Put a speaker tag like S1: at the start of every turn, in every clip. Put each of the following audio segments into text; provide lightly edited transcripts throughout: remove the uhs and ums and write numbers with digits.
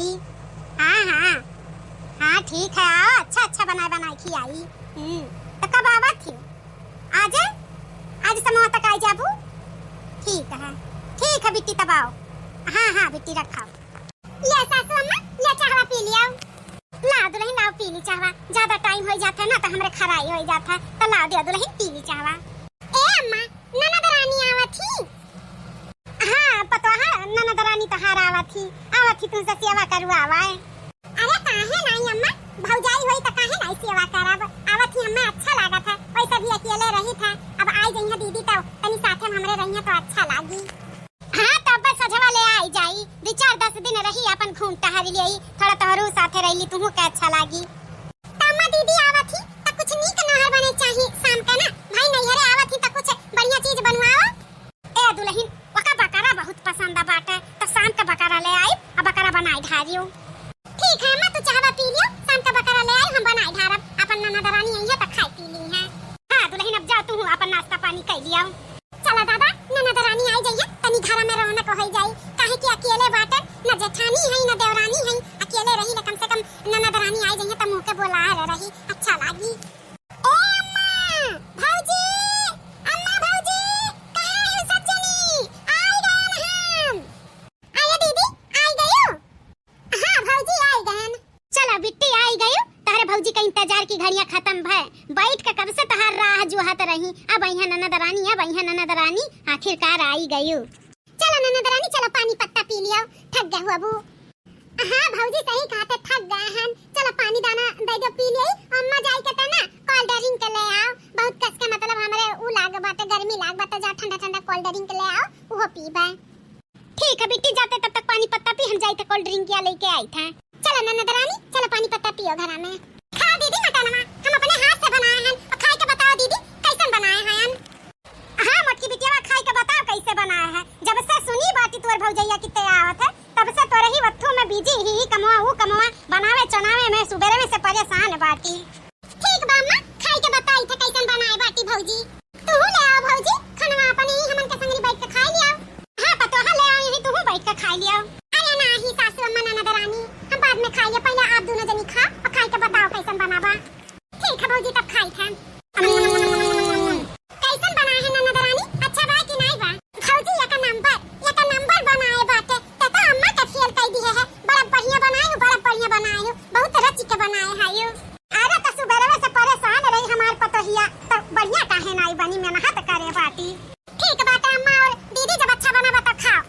S1: खियाई। हाँ हाँ हाँ ठीक है, आओ, अच्छा अच्छा बनाए खियाई। तो कब आवा थी? आज आज समोह तक आ जाबू। ठीक है बिट्टी, तब आओ। हाँ हाँ बिट्टी रखाओ। ले सासू अम्मा, ले चाहवा पी लिया। ला दुल्हन, लाओ पी ली चाहवा। ज्यादा टाइम हो जाता है ना तो हमरे खराई हो जाता है, तो ला दे दुल्हन पी ली चाहवा। ए अम्मा, ननद रानी आवा थी। हाँ पता है, ननद रानी तो हार आवा थी तुमसे सेवा करवा आवा है। अरे काहे नहीं अम्मा, भौजाई होई तो काहे नहीं सेवा करब। आवा थी अम्मा, अच्छा लगा था। वैसे भी अकेले रही था, अब आई जइहा दीदी तो तनी साथे में हमरे रहिया तो अच्छा लागी। हाँ तब बस सजवा ले आई जाई, 2-4-10 दिन रही अपन घूम टहल लियई, थोड़ा तोहरू साथे रही तुहू के अच्छा लागी। तम्मा दीदी आवा थी त कुछ नीक नहर बने चाही शाम का ना, भाई नैहरे आवा थी त कुछ बढ़िया चीज बनवाओ। ए दुल्हन, ओका बकरा बहुत पसंद बाटे, तो शाम का बकरा ले आई, अब बकरा बनाई ढारियो। ठीक है अम्मा, तू चाहवा पी लियो, शाम का बकरा ले आई, हम बनाई ढारब। अपन ननद रानी यही त खाई पी ली है। हां दुल्हन, अब जा तू अपन नाश्ता पानी कर लिया। चला दादा, ननद रानी आई जाइए, तनी घर में रौनक हो जाई। काहे कि अकेले बाटे, न जेठानी है न देवरानी है, अकेले रही, कम से कम ननद रानी आई जाइए त मुंह के बोला रही, अच्छा लागी। ए अम्मा भौजी, अम्मा भौजी, कहां है सब जनी? आई गए हम। आया दीदी, आई गयो? हां भौजी आई गए। चलो बिट्टी आई गयो, तारे भौजी का इंतजार की घड़ियां खत्म भय, बैठ के कब से तहार राह जुहात रही। अब यहाँ ननद रानी आखिरकार आई गयो। चलो ननद रानी, चलो पानी पत्ता पी लियो, थक गए हो अबू। हाँ भौजी सही कहते, थक गए हैं। चलो पानी दाना दे दो, पी लियो। अम्मा जाई के तना कोल्ड ड्रिंक के ले आओ, बहुत कस के, मतलब हमरे उ लाग बाटे, गर्मी लाग बाटे, जा ठंडा ठंडा कोल्ड ड्रिंक ले आओ, वो पीबे। ठीक है बिट्टी, जाते तब तक पानी पत्ता पी, हम जाई तो कोल्ड ड्रिंक या लेके आई था। चलो ननद रानी, चलो पानी पत्ता पियो घर में। खा दीदी मटनमा, हम अपने हाथ से बनाए हैं, और खाई के बताओ दीदी कैसन बनाए हैं। हाँ मोटकी बिटिया, खाई के बताओ कैसे बनाए हैं। जब से सुनी बाटी तोर भौजैया की तैयार है, तब से तोरे ही वत्थु में बिजी ही कमवा बनावे चनावे में सुबेरे में से परेशान बाटी। ठीक बा अम्मा, खाई के बताई थे कैसन बनाए बाटी भौजी। तू ले आओ भौजी, खाना अपन ही हमन के संगरी बैठ के खा लियो। हां पतो है, ले आओ यही तू बैठ के खा लियो। अरे नाही सासू अम्मा ननद रानी, हम बाद में खाइए, पहले आप दोनों जनी खा और खाई के बताओ कैसन बनाबा। ठीक है भौजी, तब खाई थे। कैसन बना है ननद रानी, अच्छा बा कि नहीं बा? भौजी एक नंबर बनाए बाटे, त तो अम्मा के फेल कई दी है, बड़ा बढ़िया बनाए हो, बहुत रच के बनाए है यो। अरे तो सुबेरे से परेशान रही हमार पतोहिया, तो बढ़िया काहे नहीं बनी, मेहनत करे बाटी। ठीक बात है अम्मा, और दीदी जब अच्छा बना बता खाओ।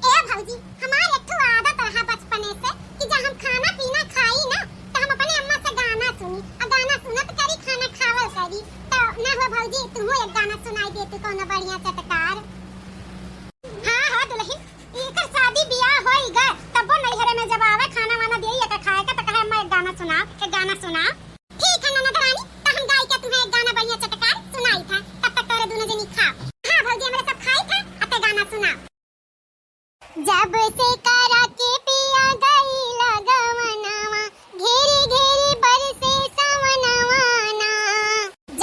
S1: ए भौजी, हमार एक ठो आदत रहा बचपने से कि जब हम खाना पीना खाई ना, तो हम अपने अम्मा से गाना सुनी, और गाना सुनत करी, खाना खावल करी। तो ना हो भौजी, तुम एक गाना सुनाई देती कोनो बढ़िया चटकार। हाँ दुल्हन, एकर शादी बियाह होई गए, तब नैहरे में जब आवे खाना वाना देई के खाए के, तो कहे मैं एक गाना सुनाओ। ठीक है ननद रानी, तो हम गाई के तुम्हें एक गाना बढ़िया चटकार सुनाई था, तब तक तोरे दोनों जनी खाओ। हाँ भौजी, हमरे सब खाई था, अब ते गाना सुनाओ। जब से करा के पिया गई लगवनवा, घेरी घेरी बरसे सवनवा ना।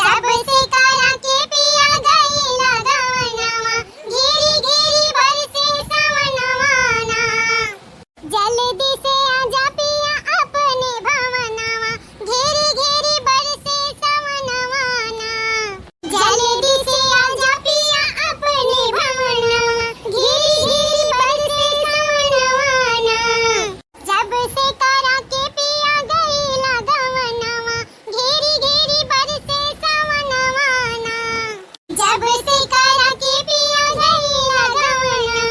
S1: जब से करा के पिया गई लगवनवा, घेरी घेरी बरसे सवनवा ना। जल्दी से आजा पिया अपने भवनवा, घेरी घेरी बरसे सवनवा ना। जल्दी से आजा पिया अपने भवनवा, घेरी घेरी बरसे सवनवा ना। जब से करा के पिया गई लगवनवा, घेरी घेरी बरसे सवनवा ना। जब से करा के पिया गई लगवनवा,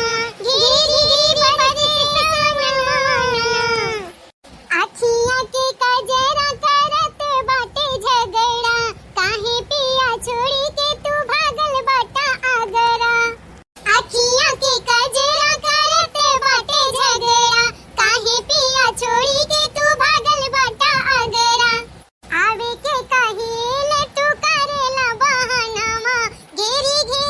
S1: घेरी घेरी बरसे सवनवा ना। अखियाँ के कजरा करत बाटे झगड़ा, काहे पिया छोड़ी के तू भागल बाटा आगरा। अखियाँ के कजरा करत बाटे झगड़ा, काहे पिया छोड़ी के तू भागल बाटा आगरा। आवे के कहेले तू करेला बहानावा, घेरी घेरी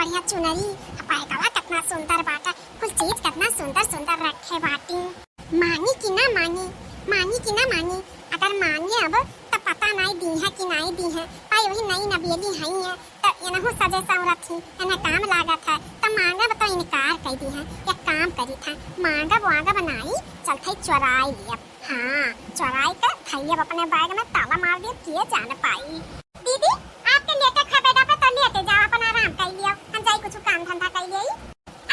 S1: बढ़िया चुनरी पैकवा कितना सुंदर बाटा कुल चीज कितना सुंदर सुंदर रखे बाटी मांगी कि ना मांगी मांगी कि ना मांगी अगर मांगे अब तो पता नहीं दी है कि नहीं दी है भाई वही नई नबेली है तो इनहु सजे सवरत थी इन्हें काम लागत है तो मांगा तो इनकार कर दी है या काम करी था मांगा वांगा बनाई चलते चुराई लिया हाँ चुराई कर भैया अपने बैग में ताला मार दिया किए जान पाई दीदी आपके लेके खा बेटा पे तो लेते जाओ अपन आराम कर लियो हम जाई कुछ काम धंधा कर लियो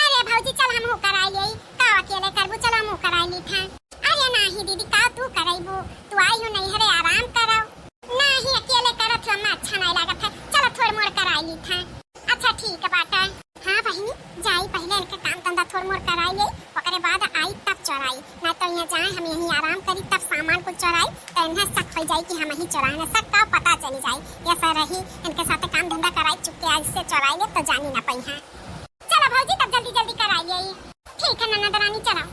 S1: अरे भौजी चल हम कराई लियो का अकेले करबू चल हम कराई ली था अरे नहीं दीदी का तू कराइबू तू आई हो नहीं हरे आराम करो नहीं अकेले करत हो मैं अच्छा नहीं लागत है चलो थोड़ मोड़ कराई ली था अच्छा ठीक है बाटा हाँ बहनी जाई पहले इनके काम धंधा थोड़ मोड़ कराई ले ओकरे बाद आई तब चोराई ना तो यहाँ जाए हम यहीं आराम करी तब सामान को चोराई तो इन्हें शक हो जाए कि हम ही चोराए ना शक का पता चली जाए ऐसा रही इनके साथ काम धंधा कराई चुके आज से चोराई ले तो जानी ना पाई है चलो भौजी तब जल्दी जल्दी कराई ले ठीक है ननद रानी चलो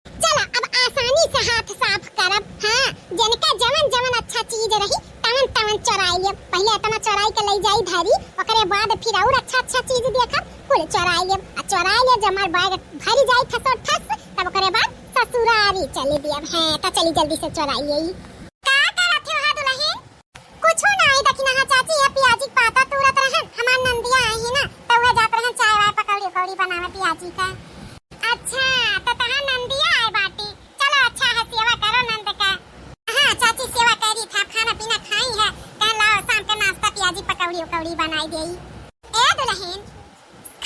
S1: चलो अब आसानी से हाथ साफ करब हाँ जिनका जवन जवन अच्छा चीज रही तवन तवन चोराई ले पहले इतना चोराई के ले जाई धरी ओकरे बाद फिर और अच्छा अच्छा चीज देखब कुल चोराई ले आ चोराई ले जमर बैग भरी जाई ठसो ठस तब ओकरे बाद ससुरारी चली दियब है तो चली जल्दी से चोराई ले का करत हो हा दुल्हन कुछो नहीं दखिना हा चाची ये पियाजी पाता तुरत रहन हमार नंदिया आई है ना तो वे जात रहन चाय वाय पकौड़ी उकौड़ी बनावे पियाजी का अच्छा तो तहां नंदिया आए बाटी चलो अच्छा है सेवा करो नंद का हाँ चाची सेवा करी था खाना पीना खाई है कह लाओ शाम का नाश्ता पियाजी पकौड़ी उकौड़ी बनाई देई ए दुल्हन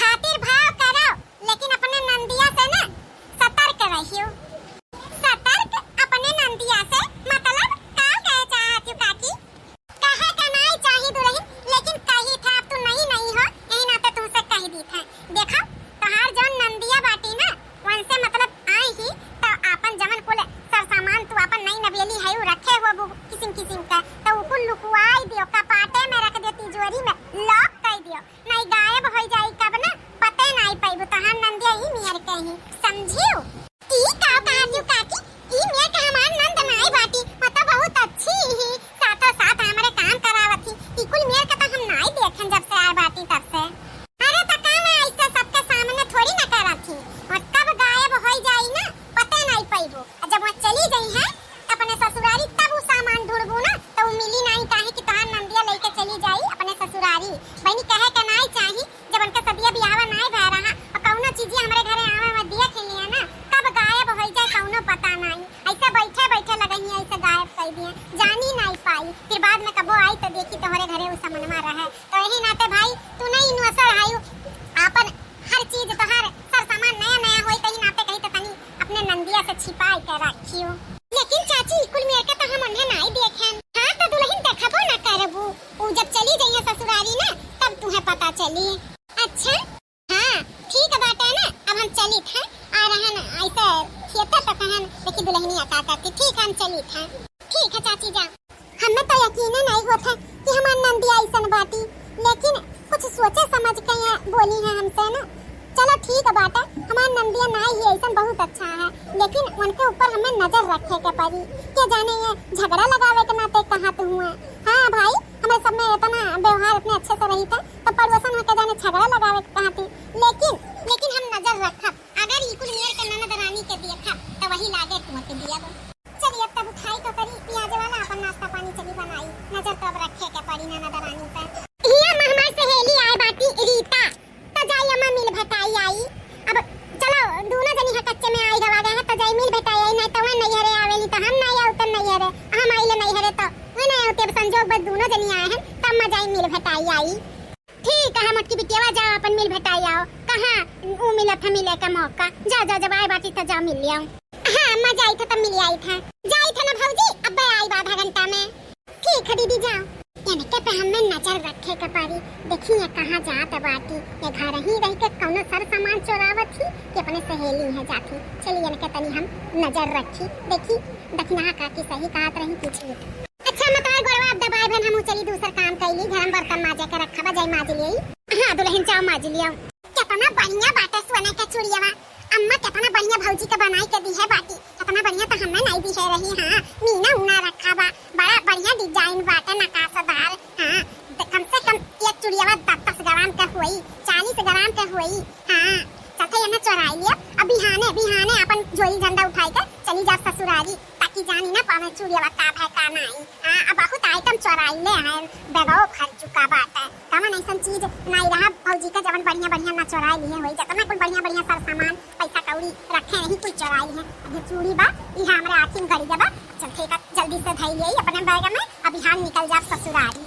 S1: खातिर भाव करो लेकिन अपने नंदिया से ना सतर्क रहियो सतर्क अपने नंदिया से मतलब का कहे चाहत हो काकी कहे का नहीं चाहिए दुल्हन लेकिन कही था अब तू नहीं हो यही नाते तुमसे कह दी था देखो तोहार जो नंदिया बाटी ना वनसे मतलब आई ही तो आपन जमन कुल सब सामान तू अपन नई नवेली है रखे हो किसिम किसिम का तो कुल लुकवाई दियो कपाटे में रख दियो तिजोरी में लॉक कर दियो नहीं गायब हो जाई कब ना पते नहीं पाइबो तहार नंदिया ई नियर कहीं समझियो की का कहतियो काकी ई नियर का हमार नंद नाई बाटी मतलब बहुत अच्छी ही साथो साथ हमारे काम करावत ही ई कुल नियर का तो हम नहीं देखन जब से आए बाटी तब से अरे तो काम ऐसे सबके सामने थोड़ी ना करत ही और कब गायब हो जाई ना पता नहीं पाइबो जब वो चली गई है अपने ससुरारी तब वो सामान ढूंढबो ना तो मिली नहीं काहे कि तहार नंदिया लेके चली जाई अपने ससुरारी बहनी कहे का नहीं चाहिए जब उनका सदिया बियाह नहीं भय रहा और कौनो चीज हमरे घरे आवे में देख लिया ना कब गायब हो जाए कौनो पता नहीं ऐसे बैठे बैठे लगई ऐसे गायब कर दिए जानी नहीं पाई फिर बाद में कबो आई तो देखी तोहरे घरे उस मनवा रहे तो यही नाते भाई तू नहीं इनवसर आयु आपन हर चीज तोहार सब सामान नया नया होई तही नाते कही तो तनी अपने नंदिया से छिपाई के रखियो लेकिन चाची कुल मेरे के तो हम उन्हें नहीं देखें हां तो दुल्हन देखबो ना करबू उ जब चली जाइए ससुरारी ना तब तुम्हें पता चली अच्छा हां ठीक बात है ना अब हम चली थे आ रहन ऐसे खेता तो कहन देखी दुल्हनी आता करती ठीक हम चली थे ठीक है चाची जा हमें तो यकीन नहीं होता कि हमार नंदिया ऐसन बाटी लेकिन कुछ सोचे समझ के बोली है हमसे ना चलो ठीक है बाटा हमार नंदिया नाई ही ऐसा बहुत अच्छा है लेकिन उनके ऊपर हमें नजर रखे के पड़ी क्या जाने ये झगड़ा लगावे के नाते कहाँ तो हुआ हाँ भाई हमारे सब में इतना व्यवहार इतने अच्छे से रही था तो पड़ोसन में क्या जाने झगड़ा लगावे के कहाँ थी लेकिन हम नजर रखा अगर इकुल मेर के ननद रानी के देखा तो वही लागे तुमके दिया चलिए तब उठाई तो करी प्याज वाला अपन नाश्ता पानी चली बनाई नजर तो अब रखे के पड़ी ननद रानी पर हिया हमार सहेली आए बाटी रीता तो जाई अम्मा मिल भटाई आई अब चलो दोनों जनी है कच्चे में आई गवा गए तो जाई मिल भटाई आई नहीं तो वन नहीं हरे आवेली तो हम नहीं आउतन नहीं हरे हम आइले नहीं हरे तो वे नहीं आउते संजोग बस दोनों जनी आए हैं तब मैं जाई मिल भटाई आई ठीक है मटकी बिटियावा जाओ अपन मिल भटाई आओ कहां ऊ मिला था मिले का मौका जा जा जब आए बाटी तो जा मिल लियो हां मैं जाई था तब मिल आई था जाई था ना भौजी अब आई आधा घंटा में ठीक है दीदी जाओ इनके पे हमें नजर रखे के पड़ी देखिए कहाँ जात बाटी ये घर ही रह के कौनो सर सामान चोरावत थी कि अपने सहेली है जाती चलिए इनके तनी हम नजर रखी देखी दखना काकी सही कहत रही कुछ अच्छा मैं तार गोड़वा अब दबाई बहन हम चली दूसरा काम कैली घर में बर्तन माजे के रखा बा जाई माज लियई हां दुल्हन चाव माज लियो कितना बढ़िया बाटे सोने के चूड़ियावा अम्मा कितना बढ़िया भौजी के बनाई के दी है बाटी कितना बढ़िया तो हमें नहीं दी है रही हां मीना उना रखा बा बड़ा बढ़िया डिजाइन बाटे नकाशादार हां कम से कम एक चुड़ियावा 10 ग्राम का हुई, 40 ग्राम का हुई। हाँ चलते यहाँ चोराई लिया। अब बिहाने बिहाने अपन झोली झंडा उठाई कर चली जा ससुरारी, ताकि जानी ना पावे चुड़ियावा का है का नहीं। हाँ अब बहुत आइटम चोराई ले हैं, बेगो भर चुका बात है। कमन ऐसा चीज नहीं रहा भौजी का जवन बढ़िया बढ़िया ना चोराई लिए होई, जितना कुल बढ़िया बढ़िया सर सामान पैसा कौड़ी रखे नहीं कुल चोराई है। अब चूड़ी बा ई हमरा आखिम गड़ी जबा, चलते का जल्दी से धई ले अपने बैग में, अब बिहान निकल जा ससुरारी।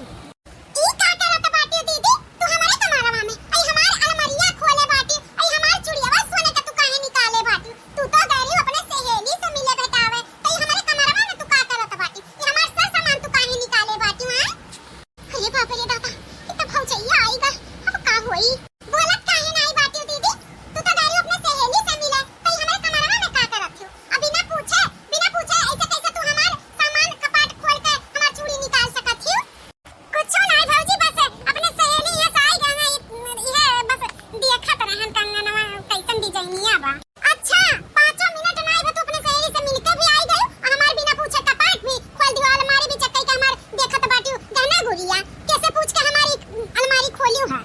S1: ई का करत बाटी दीदी तू हमारे कमरवा में, आई हमार अलमारिया खोले बाटी, आई हमार चूड़ियावा सोने का तू काहे निकाले बाटी? तू तो गई अपने सहेली से मिले भेटावे, तई हमारे कमरवा में तू का करत बाटी? ई हमार सब सामान तू काहे निकाले बाटी? हां अरे बाप रे दादा, ई तो भौजैया आईगा, अब का होई? बोलत काहे नहीं बाटी दीदी? तू तो गई अपने सहेली से मिले, तई हमारे कमरवा में का करत हो? अब बिना पूछे ऐसे कैसे तू हमार सामान कपाट खोल के हमार चूड़ी निकाल सकत हो? कुछ नहीं भौजी, बस अपने सहेली ये साई गहना ये बस देखत रहन कंगनवा कैसन डिजाइनिया बा। अच्छा 5 मिनट नहीं बा, तू अपने सहेली से मिलके भी आई गयो और हमार बिना पूछे कपाट भी खोल दियो, अलमारी भी चक्कई के हमार देखत बाटी गहना गुड़िया कैसे पूछ के हमारी अलमारी खोलियो है?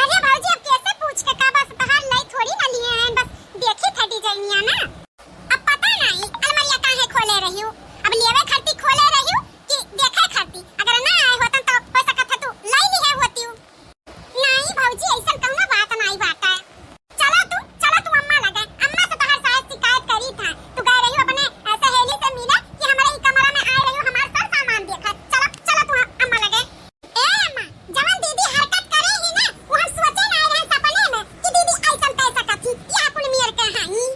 S1: अरे भौजी अब कैसे पूछ के का, बस तहार लाई थोड़ी ना लिए हैं, बस देखी था डिजाइनिया ना। अब पता नहीं अलमारिया काहे खोले रही हूं, अब लेवे खरती खोले रही हूं कि देखे खरती? अगर ना आए होतन तो हो सकत है तू लाई लिए होती हूं। नहीं भौजी ऐसा कहूं बात नहीं बात है। चलो तू अम्मा लगे, अम्मा से तहार शायद शिकायत करी था, तू गई रही हो अपने सहेली से मिले कि हमारे ई कमरा में आए रही हो हमार सब सामान देखा। चलो तू अम्मा लगे। ए अम्मा जवन दीदी हरकत करे ही ना वो हम सोचे ना रहे सपने में कि दीदी ऐसा कैसा कथी या कुल मेर के हाई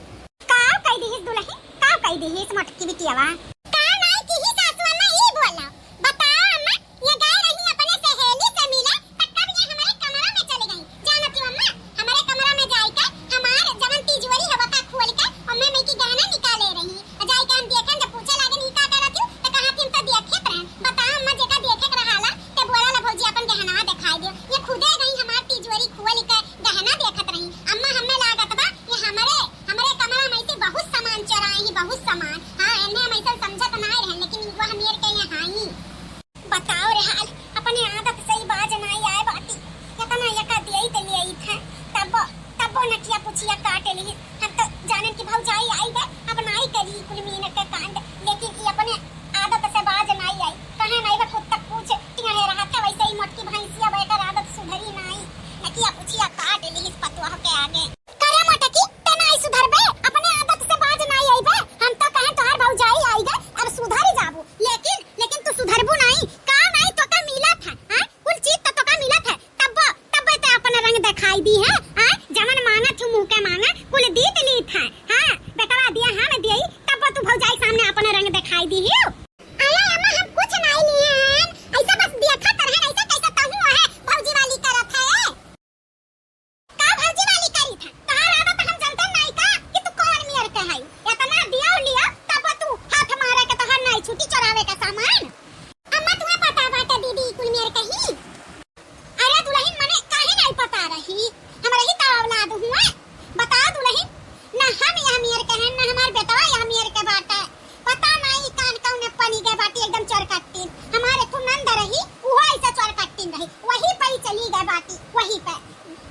S1: का कह दी दुल्हन, का कह दी इस मटकी बिटियावा का नहीं की ही सासु अम्मा ही बोला। बताओ अम्मा ये गई रही अपने सहेली से मिले तब कब ये हमारे कमरा में चली गई? जानती हो अम्मा हमारे कमरा में जाके हमार जवन तिजोरी है वका खोल के और मैं की गहना निकाले रही, जाके हम देखन जब पूछे लागे नी का करत हूं त कहा कि हम तो देखत रहन। बताओ अम्मा जेका देखे रहाला ते बोला ला भौजी अपन गहना दिखाई दियो, ये खुदे गई हमार तिजोरी खोल के गहना देखत रही। अम्मा हमें लागत बा ये हमारे कमरा में से बहुत सामान चोराए ही, बहुत सामान। हां एने हम ऐसा समझत नहीं रहन, लेकिन वो हमेर के यहाँ आई। बताओ रे हाल अपने आदत सही बाज नहीं आए बाटी, कितना यका दियई ते ले आई था तब नटिया पुछिया काटे ली। हम तो जानन की भौजाई आई बे अब नहीं करी कुल मीन के कांड, लेकिन ये अपने आदत से बाज नहीं आई। कहे नहीं बा खुद तक पूछ टिंगड़े रहा था वैसे ही मोटकी भैंसिया बेकर आदत सुधरी नहीं, नटिया पुछिया काट ली इस पतवा के आगे। करे मोटकी ते नहीं सुधरबे, अपने आदत से बाज नहीं आई बे। हम तो कहे तोहार भौजाई आई गए अब सुधर जाबू, लेकिन तू सुधरबू नहीं का नहीं तो का मिला था। हां कुल चीज तो का मिला था तब ते अपन रंग दिखाई दी है। हां जमन मांगा तू मुंह के मांगा कुल दी ली था। हां बेटवा दिया हां मैं दियई तब तू भौजाई सामने अपन रंग दिखाई दी है। अरे अम्मा हम कुछ नहीं लिए हैं, ऐसा बस देखत रहे ऐसा कैसा कहूं है भौजी वाली करत है का? भौजी वाली करी था तहार आदत हम जानते नहीं का कि तू कौन मियर के है? इतना दिया लिया तब तू हाथ मारे के तहार नहीं छुट्टी चोरावे का सामान। अम्मा तुम्हें पता बाटे दीदी कुल मियर के ही? अरे दुल्हन मने काहे नहीं पता रही, हमरा ही तो औलाद हुआ। बता दुल्हन ना हम यहाँ मियर के हैं ना हमार बेटवा यहाँ मियर के बाटे, पता नहीं कान कौन पानी के बाटी एकदम चोरकट्टी। हमारे तो नंद रही वो ऐसा चोरकट्टी रही, वही पे ही चली गई बाटी, वही पे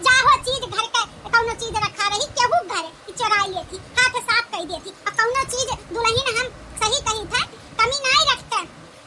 S1: जाहो चीज घर के कौनो चीज रखा रही केहू घर चोरा ली थी, हाथ साफ कर दी थी। और कौनो चीज दुल्हन हम सही कही था कमी नहीं रखते,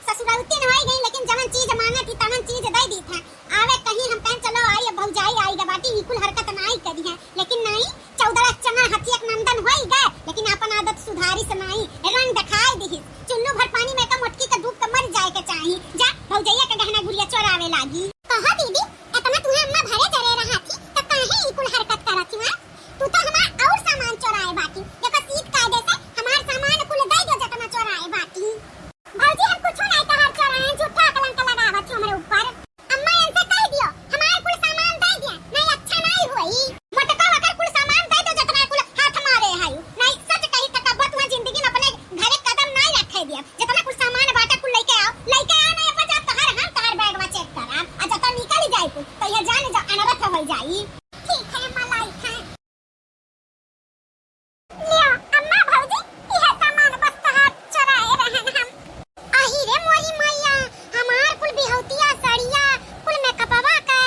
S1: ससुरालती न होई गई लेकिन जवन चीज मांगे थी तवन चीज दे दी था। आवे कहीं हम कहें चलो आई भौजाई आई गे बाटी कुल हरकत नहीं करी है, लेकिन नहीं 14 चना हथियक नंदन होई गए, लेकिन अपन आदत सुधारी से नहीं रंग दिखाई दी। चुन्नू भर पानी में का मोटकी का डूब के मर जाए के चाहिए, जा भौजैया के गहना गुड़िया चोरावे लागी। कहा दीदी इतना तुम्हें अम्मा भरे चरे रहा थी त काहे ई कुल हरकत करत थी? तू तो हमार और सामान चोराए बाटी, देखो सीट कायदे से हमार सामान कुल दे दो जितना चोराए बाटी। भौजी हम कुछ नहीं तहार चोराए, झूठा कलंक लगावत हमरे ऊपर। अम्मा इनसे कह दियो हमार कुल सामान दे दिया, नहीं अच्छा नहीं होई। मोटका होकर कुल सामान दे दो जितना कुल हाथ मारे है, नहीं सच कही त कब तुम्हारी जिंदगी में अपने घरे कदम नहीं रखे दिया। जितना कुल सामान बाटा कुल लेके आओ नहीं अपन जा तहार हम तहार बैग में चेक करा आ जता निकल जाई कुल तो ये जान जा अनरथ हो जाई। ठीक है मलाई है लिया अम्मा भौजी यह सामान बस तहार चोराए रहन हम। आही रे मोरी मैया हमार कुल बिहौतिया साड़िया कुल मेकअपवा के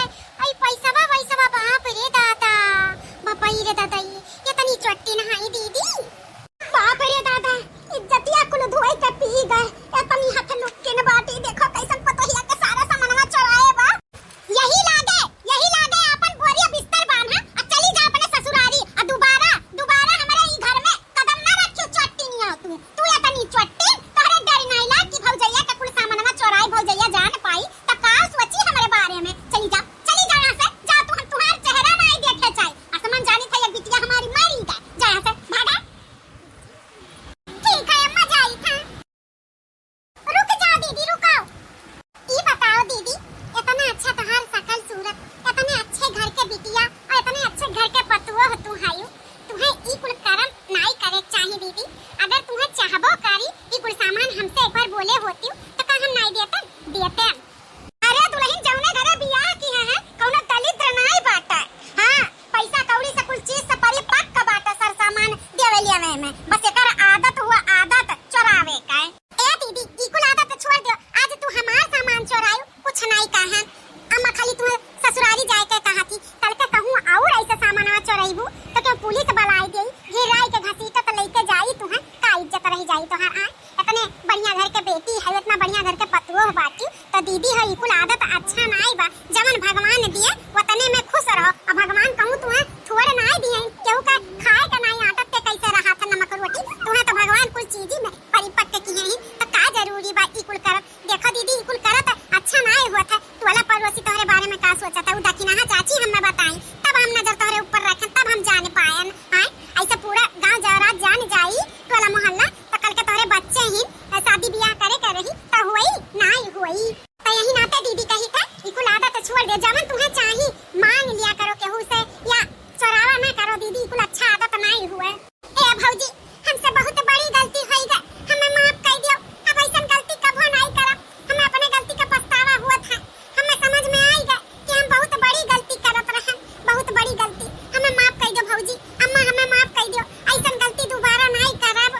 S1: सोची हम बताई, तब हम नजर तोहरे ऊपर रखे, तब हम जाने पाए। हां ऐसा पूरा गांव जरा जान जाई टोला मोहल्ला तो कल के तोहरे बच्चे ही शादी ब्याह करे रही तो हुई नहीं हुई। तो यही नाते दीदी कही था इकुल आदत छोड़ दे, जवन तुम्हें चाही मांग लिया करो केहू से या चोरावा ना करो दीदी, इकुल अच्छा आदत नहीं हुए। ए भौजी हमसे बहुत बड़ी गलती होई गई, हमें माफ कर दियो, अब ऐसा गलती कबो नहीं करब। हमें अपने गलती का पछतावा हुआ था, हमें समझ में आई गई कि हम बहुत बड़ी गलती करत रहे, बहुत बड़ी गलती। हमें माफ कर दो भौजी, अम्मा हमें माफ कर दो, ऐसा गलती दोबारा नहीं करब।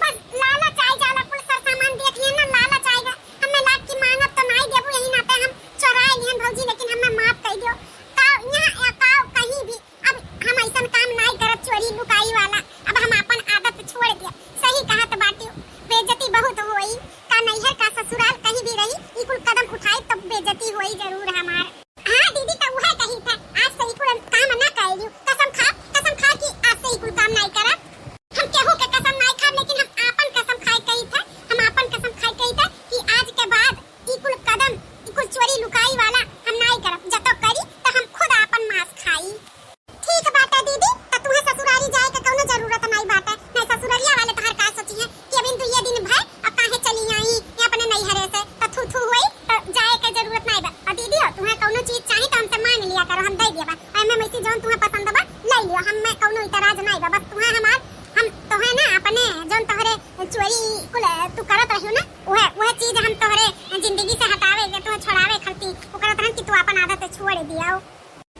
S1: बस लालच आई जाला, कुल सर सामान देखिए ना लालच आएगा, हमें लाख की मांगब तो नहीं देबू, यही नाते हम चोराए लिहन भौजी, लेकिन हमें माफ कर दो। का यहाँ का कहीं भी अब हम ऐसा काम नहीं करब चोरी लुकाई वाला, अब हम अपन आदत छोड़ दिया। सही कहत बाटी, बेइज्जती बहुत होई, का नैहर का ससुराल कहीं भी रही इकुल कदम उठाई तो बेइज्जती होई जरूर हमार। हां दीदी तो वह कही था आज से इकुल काम ना करियो, कसम खा कि आज से इकुल काम नहीं करब। हम केहू के कसम नहीं खाब, लेकिन हम आपन कसम खाए कही था, हम आपन कसम खाए कही था कि आज के बाद इकुल कदम इकुल चोरी लुकाई वाला हम नहीं करब, जतो करी तो हम खुद आपन मांस खाई। ठीक बात है दीदी, तो तुम्हें ससुरारी जाए के कोनो जरूरत नहीं बात है, नहीं ससुररिया वाले तोहर का सोची है कि अबिन तू ये दिन भर अब काहे चली आई ये अपने नैहरे से, तो थू होई तो जाए के जरूरत नहीं बा। और दीदी तुम्हें कोनो चीज चाहिए तो हमसे मांग लिया करो, हम दे देबा, और मैं मैसी जोन तुम्हें पसंद बा ले लियो, हम में कोनो इतराज नहीं बा। बस तुम्हें हमार हम तोहे ना अपने जोन तोहरे चोरी कुल तू करत रहियो ना वह चीज हम तोहरे जिंदगी से हटावे के तुम्हें छोड़ावे खलती वो करत रहन कि तू अपन आदत छोड़ दियाओ।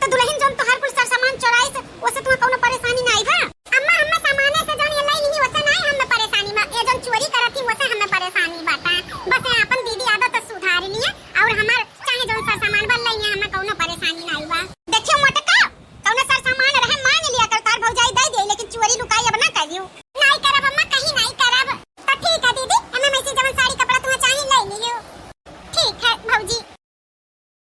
S1: तो दुल्हन जोन तोहर कुल सर सामान चोराई से ओसे तुम्हें